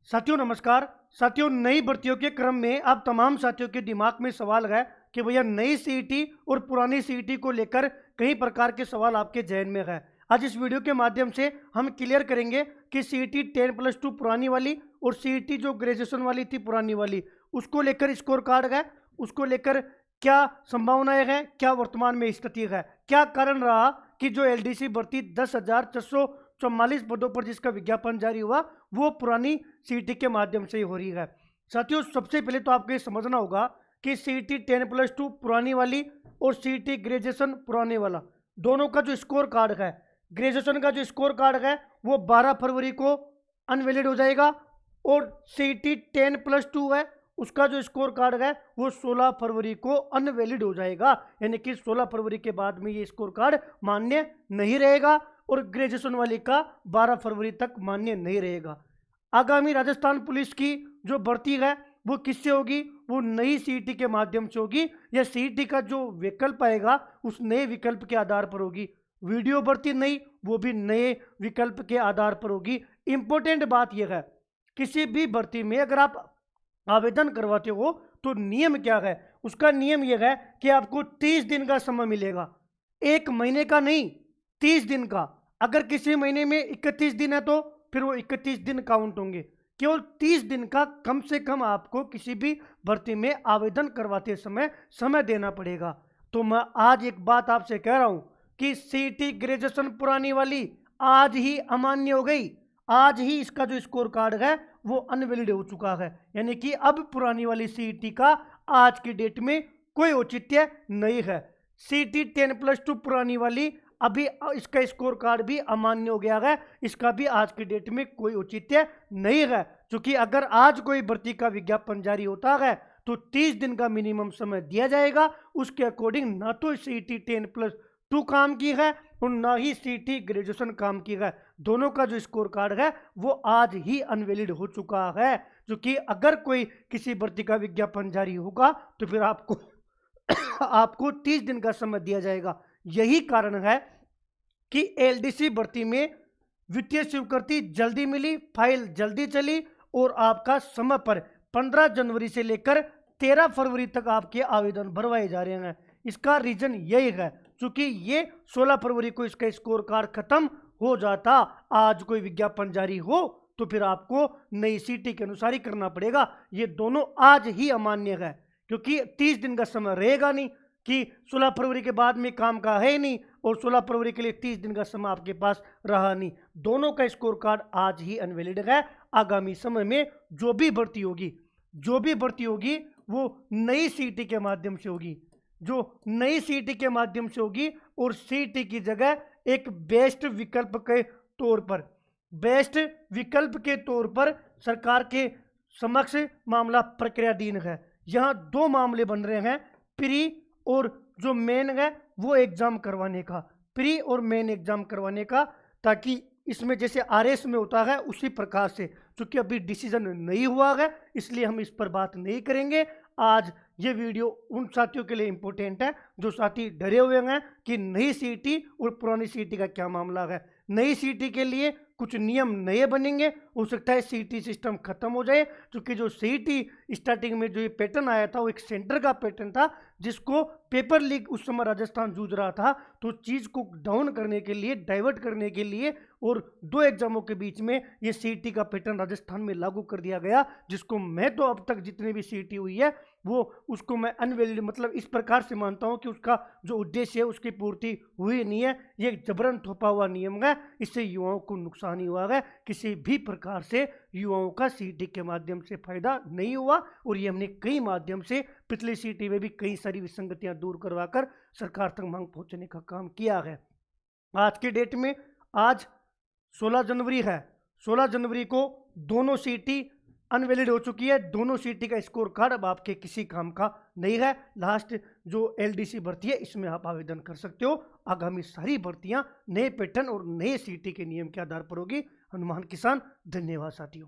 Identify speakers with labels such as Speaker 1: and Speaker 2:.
Speaker 1: साथियों नमस्कार। साथियों, नई भर्तियों के क्रम में अब तमाम साथियों के दिमाग में सवाल है कि भैया नई सीईटी और पुरानी सीईटी को लेकर कई प्रकार के सवाल आपके जहन में है। आज इस वीडियो के माध्यम से हम क्लियर करेंगे कि सीईटी 10+2 पुरानी वाली और सीईटी जो ग्रेजुएशन वाली थी पुरानी वाली, उसको लेकर स्कोर कार्ड है, उसको लेकर क्या संभावनाएं हैं, क्या वर्तमान में स्थिति है, क्या कारण रहा कि जो एलडीसी भर्ती 10,444 पदों पर जिसका विज्ञापन जारी हुआ वो पुरानी सीईटी के माध्यम से ही हो रही है। साथियों, सबसे पहले तो आपको ये समझना होगा कि सीईटी 10+2 पुरानी वाली और सीईटी ग्रेजुएशन पुराने वाला, दोनों का जो स्कोर कार्ड है, ग्रेजुएशन का जो स्कोर कार्ड है वो 12 फरवरी को अनवैलिड हो जाएगा और सीईटी 10+2 है उसका जो स्कोर कार्ड है वो 16 फरवरी को अनवैलिड हो जाएगा। यानी कि 16 फरवरी के बाद में ये स्कोर कार्ड मान्य नहीं रहेगा और ग्रेजुएशन वाली का 12 फरवरी तक मान्य नहीं रहेगा। आगामी राजस्थान पुलिस की जो भर्ती है वो किससे होगी? वो नई सीईटी के माध्यम से होगी या सीईटी का जो विकल्प आएगा उस नए विकल्प के आधार पर होगी। वीडियो भर्ती नई, वो भी नए विकल्प के आधार पर होगी। इंपॉर्टेंट बात यह है, किसी भी भर्ती में अगर आप आवेदन करवाते हो तो नियम क्या है? उसका नियम यह है कि आपको 30 दिन का समय मिलेगा, 1 महीने का नहीं, 30 दिन का। अगर किसी महीने में 31 दिन है तो फिर वो 31 दिन काउंट होंगे। केवल 30 दिन का कम से कम आपको किसी भी भर्ती में आवेदन करवाते समय देना पड़ेगा। तो मैं आज एक बात आपसे कह रहा हूं कि सीईटी ग्रेजुएशन पुरानी वाली आज ही अमान्य हो गई। आज ही इसका जो स्कोर कार्ड है वो अनवैलिड हो चुका है। यानी कि अब पुरानी वाली सीईटी का आज की डेट में कोई औचित्य नहीं है। सीईटी 10+2 पुरानी वाली अभी इसका स्कोर कार्ड भी अमान्य हो गया है, इसका भी आज की डेट में कोई औचित्य नहीं है। क्योंकि अगर आज कोई भर्ती का विज्ञापन जारी होता है तो 30 दिन का मिनिमम समय दिया जाएगा। उसके अकॉर्डिंग ना तो सीईटी 10+2 काम की है और ना ही सीईटी ग्रेजुएशन काम की है। दोनों का जो स्कोर कार्ड है वो आज ही अनवैलिड हो चुका है। क्योंकि अगर कोई किसी भर्ती का विज्ञापन जारी होगा तो फिर आपको 30 दिन का समय दिया जाएगा। यही कारण है कि एलडीसी भर्ती में वित्तीय स्वीकृति जल्दी मिली, फाइल जल्दी चली और आपका समय पर 15 जनवरी से लेकर 13 फरवरी तक आपके आवेदन भरवाए जा रहे हैं। इसका रीजन यही है क्योंकि ये 16 फरवरी को इसका स्कोर कार्ड खत्म हो जाता। आज कोई विज्ञापन जारी हो तो फिर आपको नई सीईटी के अनुसार ही करना पड़ेगा। ये दोनों आज ही अमान्य है क्योंकि 30 दिन का समय रहेगा नहीं कि 16 फरवरी के बाद में काम का है नहीं और 16 फरवरी के लिए 30 दिन का समय आपके पास रहा नहीं। दोनों का स्कोर कार्ड आज ही अनवैलिड है। आगामी समय में जो भी भर्ती होगी वो नई सीईटी के माध्यम से होगी, जो नई सीईटी के माध्यम से होगी और सीईटी की जगह एक बेस्ट विकल्प के तौर पर सरकार के समक्ष मामला प्रक्रियाधीन है। यहाँ 2 मामले बन रहे हैं, प्री और जो मेन है वो एग्जाम करवाने का, प्री और मेन एग्जाम करवाने का, ताकि इसमें जैसे आरएस में होता है उसी प्रकार से। चूंकि अभी डिसीजन नहीं हुआ है इसलिए हम इस पर बात नहीं करेंगे। आज ये वीडियो उन साथियों के लिए इंपॉर्टेंट है जो साथी डरे हुए हैं कि नई सीईटी और पुरानी सीईटी का क्या मामला है। नई सीईटी के लिए कुछ नियम नए बनेंगे, हो सकता है सीईटी सिस्टम खत्म हो जाए क्योंकि जो सीईटी स्टार्टिंग में जो ये पैटर्न आया था वो एक सेंटर का पैटर्न था जिसको पेपर लीक उस समय राजस्थान जूझ रहा था। तो चीज़ को डाउन करने के लिए, डाइवर्ट करने के लिए और 2 एग्जामों के बीच में ये सीईटी का पैटर्न राजस्थान में लागू कर दिया गया, जिसको मैं तो अब तक जितनी भी सीईटी हुई है वो उसको मैं अनवैलिड मतलब इस प्रकार से मानता हूं कि उसका जो उद्देश्य है उसकी पूर्ति हुई नहीं है। ये एक जबरन थोपा हुआ नियम है, इससे युवाओं को नुकसान ही हुआ है। किसी भी प्रकार से युवाओं का सीईटी के माध्यम से फायदा नहीं हुआ और ये हमने कई माध्यम से पिछली सीईटी में भी कई सारी विसंगतियां दूर करवाकर सरकार तक मांग पहुंचने का काम किया है। आज के डेट में आज 16 जनवरी है, 16 जनवरी को दोनों सीईटी अनवैलिड हो चुकी है। दोनों सीईटी का स्कोर कार्ड अब आपके किसी काम का नहीं है। लास्ट जो एलडीसी भर्ती है इसमें आप आवेदन कर सकते हो। आगामी सारी भर्तियां नए पैटर्न और नए सीईटी के नियम के आधार पर होगी। हनुमान किसान, धन्यवाद साथियों।